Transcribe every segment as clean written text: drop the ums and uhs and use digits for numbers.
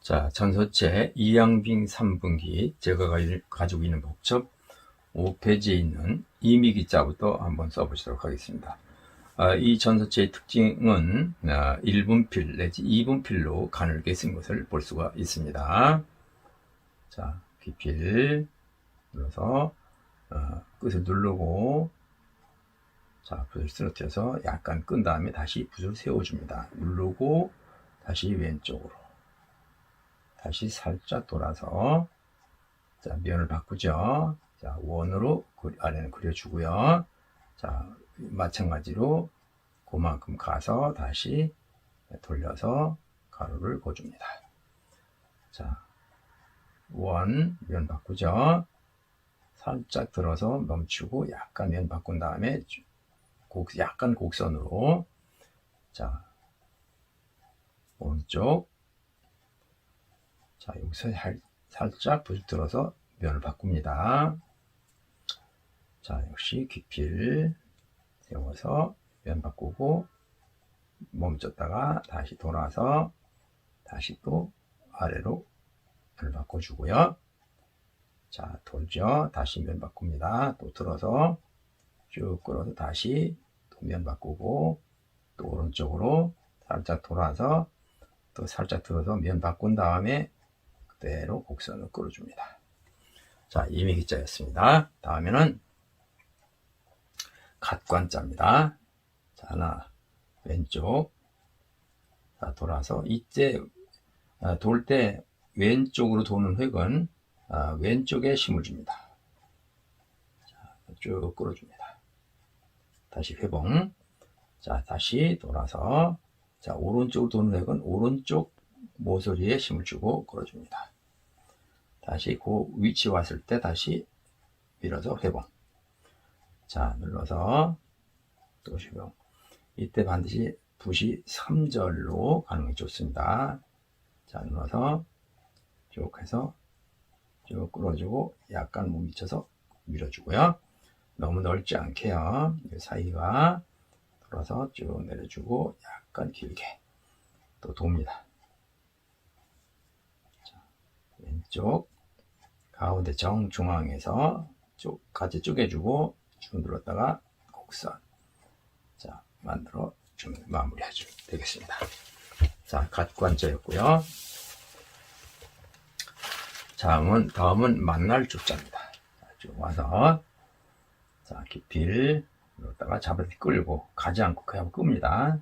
자, 전서체 이양빙 3분기 제가 가지고 있는 복첩 5페이지에 있는 이미기자부터 한번 써보시도록 하겠습니다. 이 전서체의 특징은 1분필 내지 2분필로 가늘게 쓴 것을 볼 수가 있습니다. 자, 귀필 눌러서 끝을 누르고 자, 붓을 쓰러뜨려서 약간 끈 다음에 다시 붓을 세워줍니다. 누르고 다시 왼쪽으로 다시 살짝 돌아서 자, 면을 바꾸죠. 자, 원으로 아래는 그려주고요. 자, 마찬가지로 그만큼 가서 다시 돌려서 가로를 그어줍니다. 자, 면 바꾸죠. 살짝 들어서 멈추고 약간 면 바꾼 다음에 약간 곡선으로 자, 오른쪽 자, 여기서 살짝 붓을 들어서 면을 바꿉니다. 자, 역시 귀필 세워서 면 바꾸고 멈췄다가 다시 돌아서 다시 또 아래로 면을 바꿔주고요. 자, 돌죠. 다시 면 바꿉니다. 또 들어서 쭉 끌어서 다시 또 면 바꾸고 또 오른쪽으로 살짝 돌아서 또 살짝 들어서 면 바꾼 다음에 그대로 곡선을 끌어줍니다. 자, 이미기자였습니다. 다음에는 갓관자입니다. 자, 하나 왼쪽 자, 돌아서 이때 돌 때 왼쪽으로 도는 획은 왼쪽에 힘을 줍니다. 자, 쭉 끌어줍니다. 다시 회봉 자, 다시 돌아서 자, 오른쪽으로 도는 획은 오른쪽 모서리에 힘을 주고 끌어줍니다. 다시 그 위치 왔을 때 다시 밀어서 회봉 자, 눌러서 또 회봉 이때 반드시 붓이 3절로 가는 게 좋습니다. 자, 눌러서 쭉 해서 쭉 끌어주고 약간 못 미쳐서 밀어주고요. 너무 넓지 않게요. 사이가 돌아서 쭉 내려주고 약간 길게 또 돕니다. 자, 왼쪽 가운데 정중앙에서 같이 쪼개주고 쭉 눌렀다가 곡선 자, 만들어 주면 마무리하죠. 되겠습니다. 자, 갓관자였고요. 다음은 만날 조자입니다. 쭉 와서 자, 기필 눌렀다가 잡아서 끌고 가지 않고 그냥 끕니다.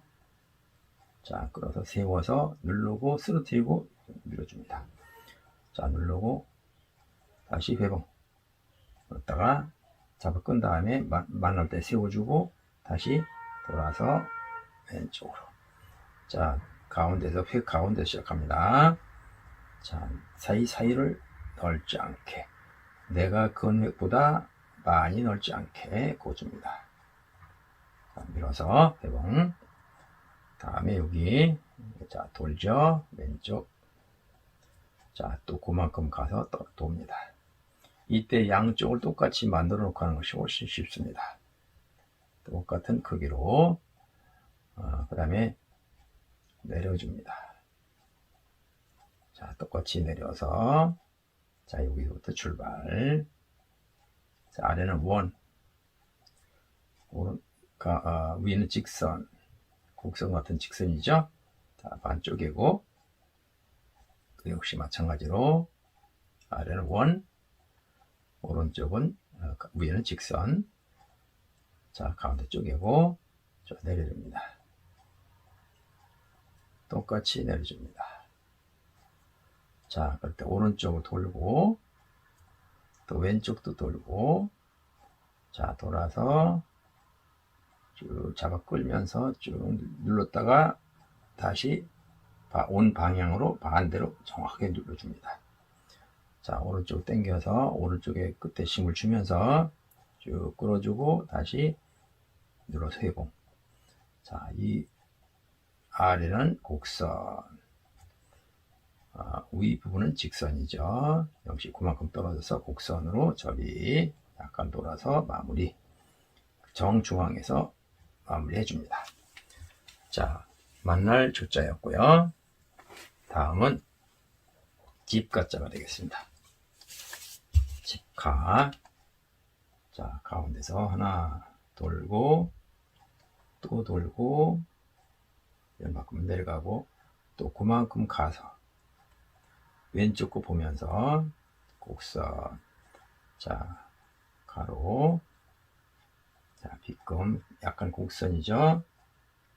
자, 끌어서 세워서 누르고 쓰러뜨리고 밀어줍니다. 자, 누르고 다시 회봉 눌렀다가 잡아 끈 다음에 만날 때 세워주고 다시 돌아서 왼쪽으로 자, 가운데서 시작합니다. 자, 사이사이를 넓지 않게 내가 그은 획보다 많이 넓지 않게 그어줍니다. 자, 밀어서 회봉 다음에 여기 자, 돌죠. 왼쪽 자, 또 그만큼 가서 돕니다. 이때 양쪽을 똑같이 만들어 놓고 하는 것이 훨씬 쉽습니다. 똑같은 크기로 그 다음에 내려줍니다. 자, 똑같이 내려서 자, 여기부터 출발 자, 아래는 원 위는 직선 곡선 같은 직선이죠. 자, 반쪽이고 역시 마찬가지로 아래는 원 오른쪽은 위에는 직선 자, 가운데 쪼개고 자, 내려줍니다. 똑같이 내려줍니다. 자, 그럴 때 오른쪽으로 돌고 또 왼쪽도 돌고 자, 돌아서 쭉 잡아 끌면서 쭉 눌렀다가 다시 온 방향으로 반대로 정확하게 눌러줍니다. 자, 오른쪽 당겨서 오른쪽에 끝에 힘을 주면서 쭉 끌어주고 다시 눌러서 회봉 자, 이 아래는 곡선 위 부분은 직선이죠. 역시 그만큼 떨어져서 곡선으로 접이 약간 돌아서 마무리 정중앙에서 마무리 해줍니다. 자, 만날 조자였고요. 다음은 집가자가 되겠습니다. 집가. 자, 가운데서 하나 돌고, 또 돌고, 왼만큼 내려가고, 또 그만큼 가서, 왼쪽 거 보면서, 곡선. 자, 가로. 자, 빗금. 약간 곡선이죠.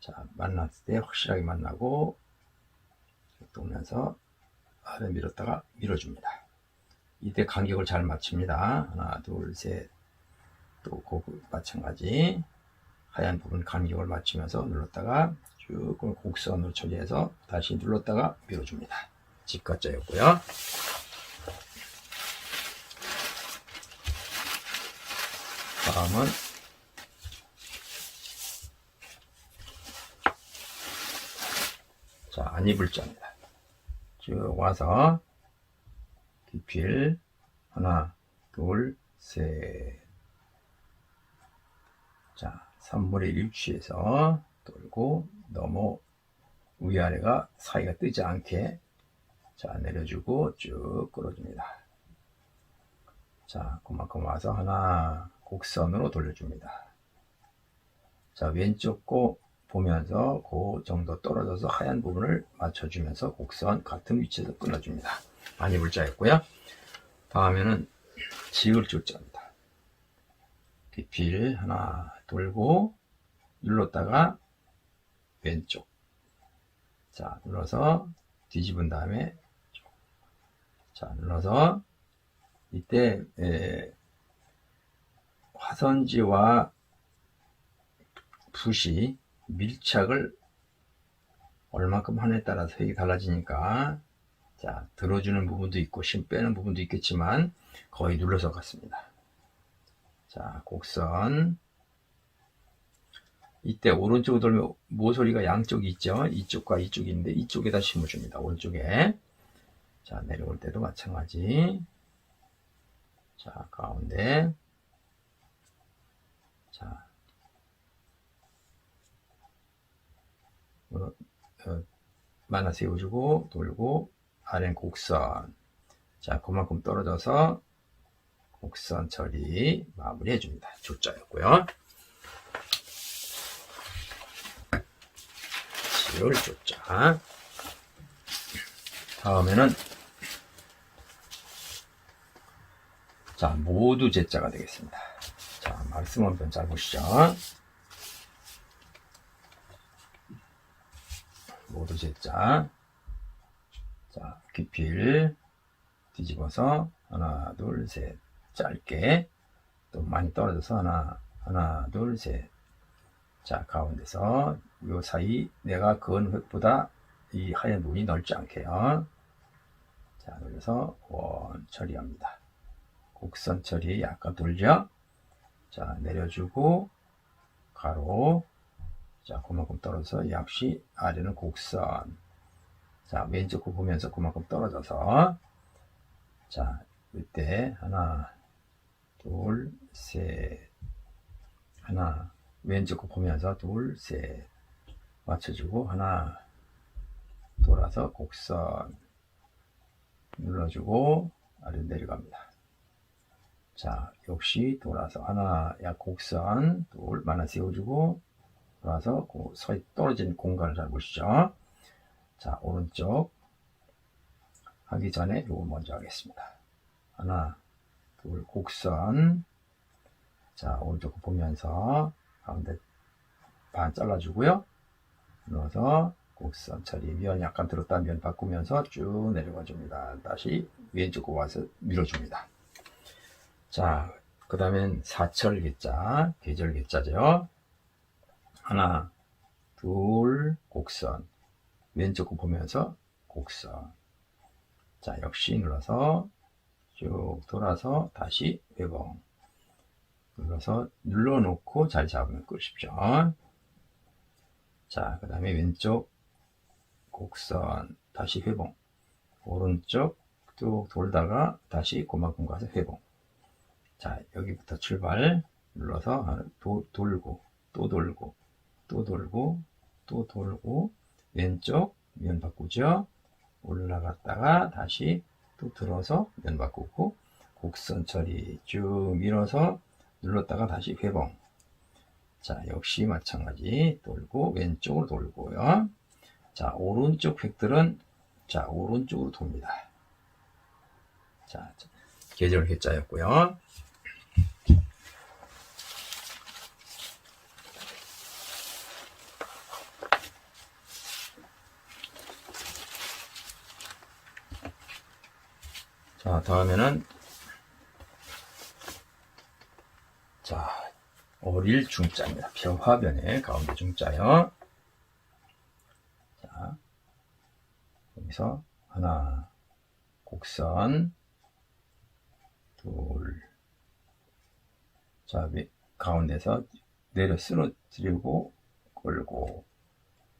자, 만났을 때 확실하게 만나고, 오면서 아래 밀었다가 밀어줍니다. 이때 간격을 잘 맞춥니다. 하나, 둘, 셋. 또 마찬가지. 하얀 부분 간격을 맞추면서 눌렀다가 쭉 곡선으로 처리해서 다시 눌렀다가 밀어줍니다. 집가자였고요. 다음은 자, 안이불자입니다. 쭉 와서 기필 하나, 둘, 셋. 자, 3분의 1 위치에서 돌고 넘어 위아래가 사이가 뜨지 않게 자, 내려주고 쭉 끌어줍니다. 자, 그만큼 와서 하나 곡선으로 돌려줍니다. 자, 왼쪽 거 보면서 그 정도 떨어져서 하얀 부분을 맞춰주면서 곡선 같은 위치에서 끊어줍니다. 안이불자였고요. 다음에는 지을조자입니다. 깊이를 하나 돌고 눌렀다가 왼쪽. 자, 눌러서 뒤집은 다음에 자, 눌러서 이때 화선지와 붓이 밀착을 얼만큼 하느냐에 따라서 색이 달라지니까 자, 들어주는 부분도 있고 심 빼는 부분도 있겠지만 거의 눌러서 같습니다. 자, 곡선. 이때 오른쪽으로 돌면 모서리가 양쪽이 있죠. 이쪽과 이쪽이 있는데 이쪽에다 심어줍니다. 오른쪽에. 자, 내려올 때도 마찬가지. 자, 가운데. 자, 만화 세워주고 돌고 아래는 곡선. 자, 그만큼 떨어져서 곡선 처리 마무리 해줍니다. 조자였고요. 지을 조자. 다음에는 자, 모두 제자가 되겠습니다. 자, 말씀 한번 잘 보시죠. 모두 제자. 자, 깊이를 뒤집어서 하나, 둘, 셋. 짧게 또 많이 떨어져서 하나, 둘, 셋. 자, 가운데서 요 사이 내가 그은 획보다 이 하얀 부분이 넓지 않게요. 자, 그래서 원 처리합니다. 곡선 처리 약간 돌려. 자, 내려주고 가로. 자, 그만큼 떨어져서 역시 아래는 곡선. 자, 왼쪽 거 보면서 그만큼 떨어져서 자, 이때 하나, 둘, 셋. 하나, 왼쪽 거 보면서 둘, 셋. 맞춰주고 하나, 돌아서 곡선 눌러주고 아래 내려갑니다. 자, 역시 돌아서 하나, 약 곡선 둘 만화 세워주고 돌아서 그 서에 떨어진 공간을 잘 보시죠. 자, 오른쪽 하기 전에 요거 먼저 하겠습니다. 하나, 둘, 곡선. 자, 오른쪽 보면서 가운데 반 잘라주고요. 눌러서 곡선 처리. 면 약간 들었다 면 바꾸면서 쭉 내려가 줍니다. 다시 왼쪽 와서 밀어줍니다. 자, 그 다음엔 사철개자, 계절개자죠. 하나, 둘, 곡선. 왼쪽 거 보면서 곡선. 자, 역시 눌러서 쭉 돌아서 다시 회봉. 눌러서 눌러놓고 잘 잡으면 끝이죠. 자, 그 다음에 왼쪽 곡선 다시 회봉. 오른쪽 쭉 돌다가 다시 그만큼 가서 회봉. 자, 여기부터 출발. 눌러서 돌고 또 돌고 또 돌고 또 돌고 왼쪽 면 바꾸죠. 올라갔다가 다시 또 들어서 면 바꾸고, 곡선 처리 쭉 밀어서 눌렀다가 다시 회봉. 자, 역시 마찬가지 돌고 왼쪽으로 돌고요. 자, 오른쪽 획들은 자, 오른쪽으로 돕니다. 자, 계절 회자였고요. 자, 다음에는 자, 어릴 중자입니다. 벼화변의 가운데 중자요. 자, 여기서 하나, 곡선, 둘. 자, 가운데서 내려 쓰러뜨리고 끌고.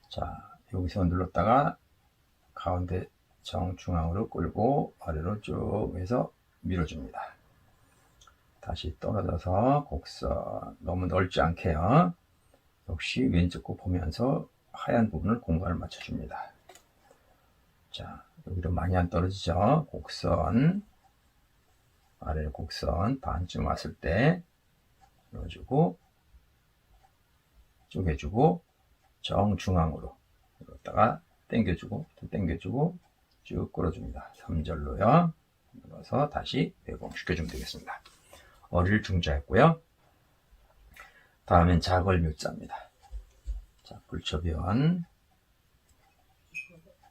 자, 여기서 눌렀다가 가운데 정중앙으로 끌고 아래로 쭉 해서 밀어줍니다. 다시 떨어져서 곡선 너무 넓지 않게요. 역시 왼쪽 거 보면서 하얀 부분을 공간을 맞춰줍니다. 자, 여기도 많이 안 떨어지죠. 곡선 아래 곡선 반쯤 왔을 때 눌러주고 쪼개주고 정중앙으로 눌렀다가 당겨주고 또 당겨주고 쭉 끌어줍니다. 3절로요. 눌러서 다시 배봉시켜주면 되겠습니다. 어릴 중자였고요. 다음엔 작을 묘자입니다. 자, 불초변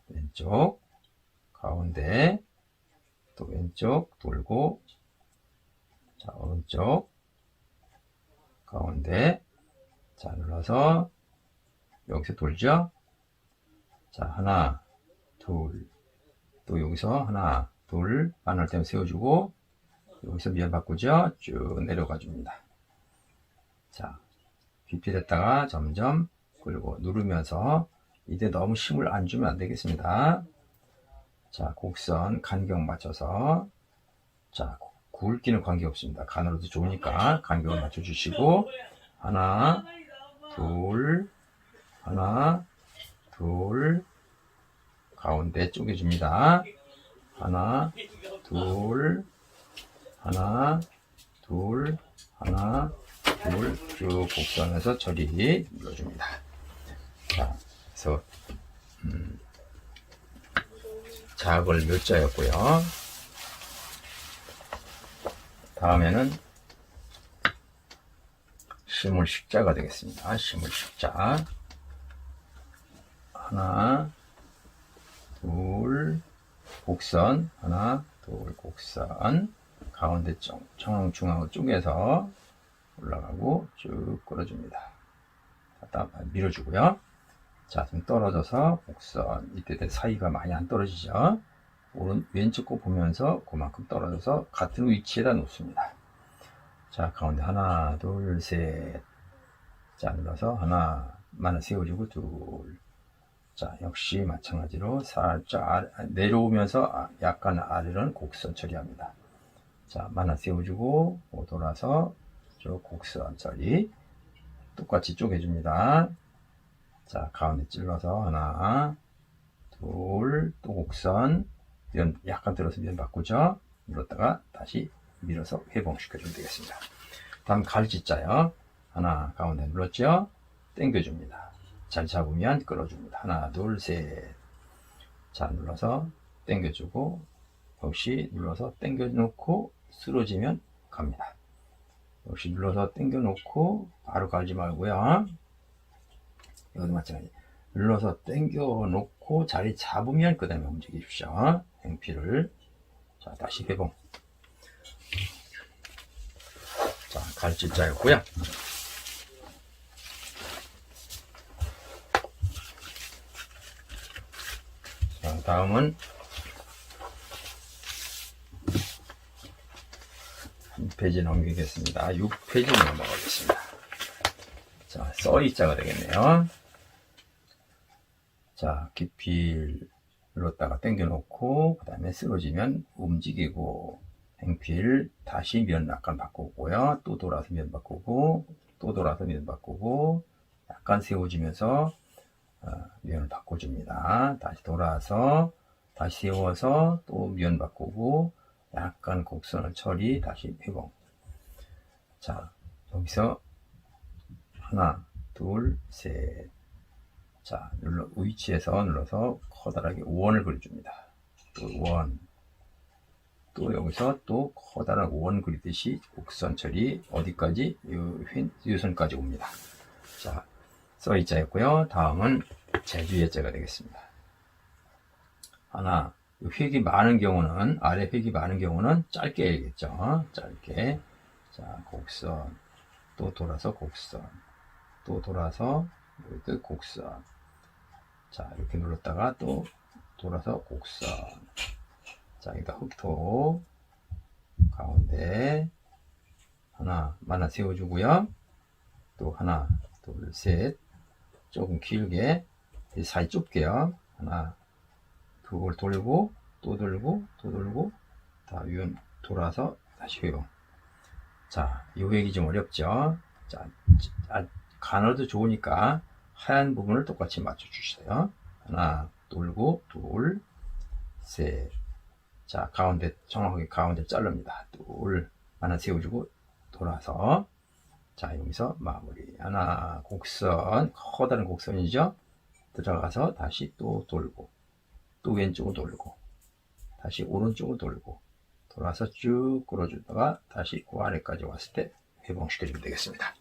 왼쪽 가운데 또 왼쪽 돌고 자, 오른쪽 가운데 자, 눌러서 여기서 돌죠. 자, 하나 둘 또 여기서 하나 둘 바늘 때문에 세워주고 여기서 면 바꾸죠. 쭉 내려가 줍니다. 자, 깊이 됐다가 점점 끌고 누르면서 이때 너무 힘을 안 주면 안 되겠습니다. 자, 곡선 간격 맞춰서 자, 굵기는 관계없습니다. 간으로도 좋으니까 간격을 맞춰주시고 하나 둘 하나 둘 가운데 쪼개줍니다. 하나 둘 하나 둘 하나 둘 쭉 곡선에서 처리 눌러줍니다. 자, 그래서 작을 몇 자였고요. 다음에는 심을 식자가 되겠습니다. 심을 식자 하나 둘 곡선 하나 둘 곡선 가운데 정중앙으로 쪼개서 올라가고 쭉 끌어줍니다. 밀어주고요. 자, 좀 떨어져서 곡선 이때 사이가 많이 안 떨어지죠. 왼쪽 거 보면서 그만큼 떨어져서 같은 위치에다 놓습니다. 자, 가운데 하나 둘 셋 자, 눌러서 하나만 세워주고 둘 자, 역시 마찬가지로 살짝 내려오면서 약간 아래로는 곡선 처리합니다. 자, 하나 세워주고 돌아서 저 곡선 처리 똑같이 쪼개줍니다. 자, 가운데 찔러서 하나 둘 또 곡선 면 약간 들어서 면 바꾸죠. 눌렀다가 다시 밀어서 회봉시켜주면 되겠습니다. 다음 갈지자요. 하나 가운데 눌렀죠. 당겨줍니다. 잘 잡으면 끌어줍니다. 하나 둘 셋 자, 눌러서 당겨주고 역시 눌러서 당겨놓고 쓰러지면 갑니다. 역시 눌러서 당겨놓고 바로 갈지 말고요. 여기도 마찬가지. 눌러서 당겨놓고 자리 잡으면 그 다음에 움직이십시오. 행피를. 자, 다시 회봉. 자, 갈질자였고요. 자, 다음은 한 페이지 넘기겠습니다. 6페이지 넘어가겠습니다. 자, 써이자가 되겠네요. 자, 깊이 눌렀다가 당겨놓고 그 다음에 쓰러지면 움직이고 행필 다시 면 약간 바꾸고요. 또 돌아서 면 바꾸고 또 돌아서 면 바꾸고 약간 세워지면서 면을 바꿔줍니다. 다시 돌아서 다시 세워서 또 면 바꾸고 약간 곡선을 처리, 다시 회복. 자, 여기서 하나, 둘, 셋. 자, 위치에서 눌러서 커다랗게 원을 그려줍니다. 또 원. 또 여기서 또 커다란 원 그리듯이 곡선 처리, 어디까지? 이 선까지 옵니다. 자, 써있자였고요. 다음은 제주예자가 되겠습니다. 하나, 획이 많은 경우는, 아래 획이 많은 경우는 짧게 해야겠죠. 짧게. 자, 곡선. 또 돌아서 곡선. 또 돌아서, 이렇게 곡선. 자, 이렇게 눌렀다가 또 돌아서 곡선. 자, 여기다 흑토. 가운데. 하나 세워주고요. 또 하나, 둘, 셋. 조금 길게. 사이 좁게요. 하나, 그걸 돌고, 또 돌고, 또 돌고, 다 위로 돌아서 다시 회복. 자, 이 획이 좀 어렵죠? 자, 가늘어도 좋으니까 하얀 부분을 똑같이 맞춰주세요. 하나, 돌고, 둘, 셋. 자, 가운데, 정확하게 가운데 자릅니다. 둘, 하나 세워주고, 돌아서. 자, 여기서 마무리. 하나, 곡선, 커다란 곡선이죠? 들어가서 다시 또 돌고. 또 왼쪽으로 돌고, 다시 오른쪽으로 돌고, 돌아서 쭉 끌어주다가 다시 그 아래까지 왔을 때 회복시켜주면 되겠습니다.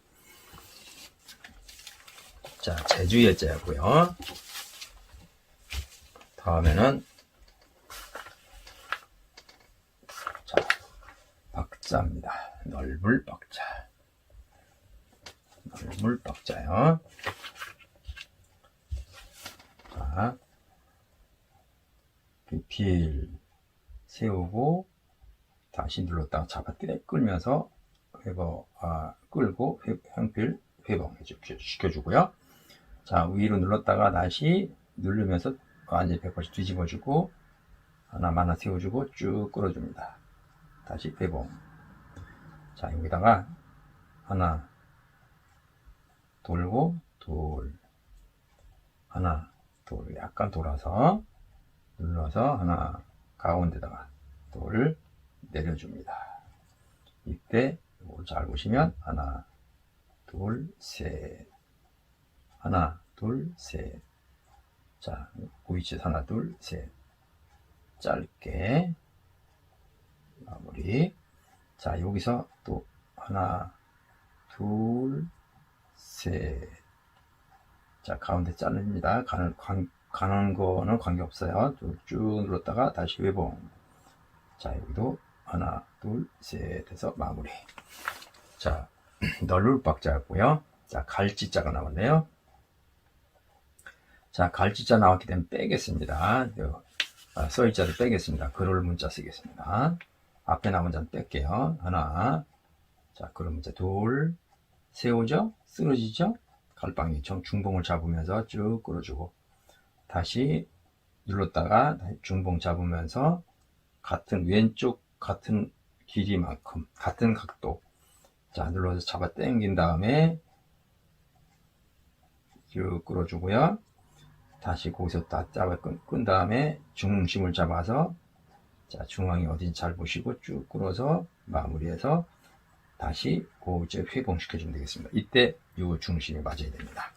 자, 제주예자였고요. 다음에는 자, 박자입니다. 넓을 박자. 넓을 박자요. 자, 빌 세우고 다시 눌렀다가 잡아 끌면서 끌고 향필 회복 시켜주고요. 자, 위로 눌렀다가 다시 누르면서 완전히 180 뒤집어주고 하나 세워주고 쭉 끌어줍니다. 다시 회복. 자, 여기다가 하나 돌고 둘 하나 둘 약간 돌아서 눌러서 하나 가운데다가 돌 내려줍니다. 이때 이걸 잘 보시면 하나 둘 셋 하나 둘 셋. 자, 그 위치에서 하나 둘 셋 짧게 마무리. 자, 여기서 또 하나 둘 셋. 자, 가운데 자릅니다. 가는 거는 관계없어요. 쭉 눌렀다가 다시 회복. 자, 여기도 하나, 둘, 셋 해서 마무리. 자, 넓을 박자였고요. 자, 갈지자가 나왔네요. 자, 갈지자 나왔기 때문에 빼겠습니다. 써있자를 빼겠습니다. 그럴 문자 쓰겠습니다. 앞에 나온 자는 뺄게요. 하나. 자, 그럴 문자 둘. 세우죠? 쓰러지죠? 갈방이 중봉을 잡으면서 쭉 끌어주고 다시 눌렀다가 중봉 잡으면서 같은 왼쪽 같은 길이만큼 같은 각도. 자, 눌러서 잡아 당긴 다음에 쭉 끌어주고요. 다시 거기서 다 잡아 끈 다음에 중심을 잡아서 자, 중앙이 어딘지 잘 보시고 쭉 끌어서 마무리해서 다시 고체 회복시켜주면 되겠습니다. 이때 이 중심이 맞아야 됩니다.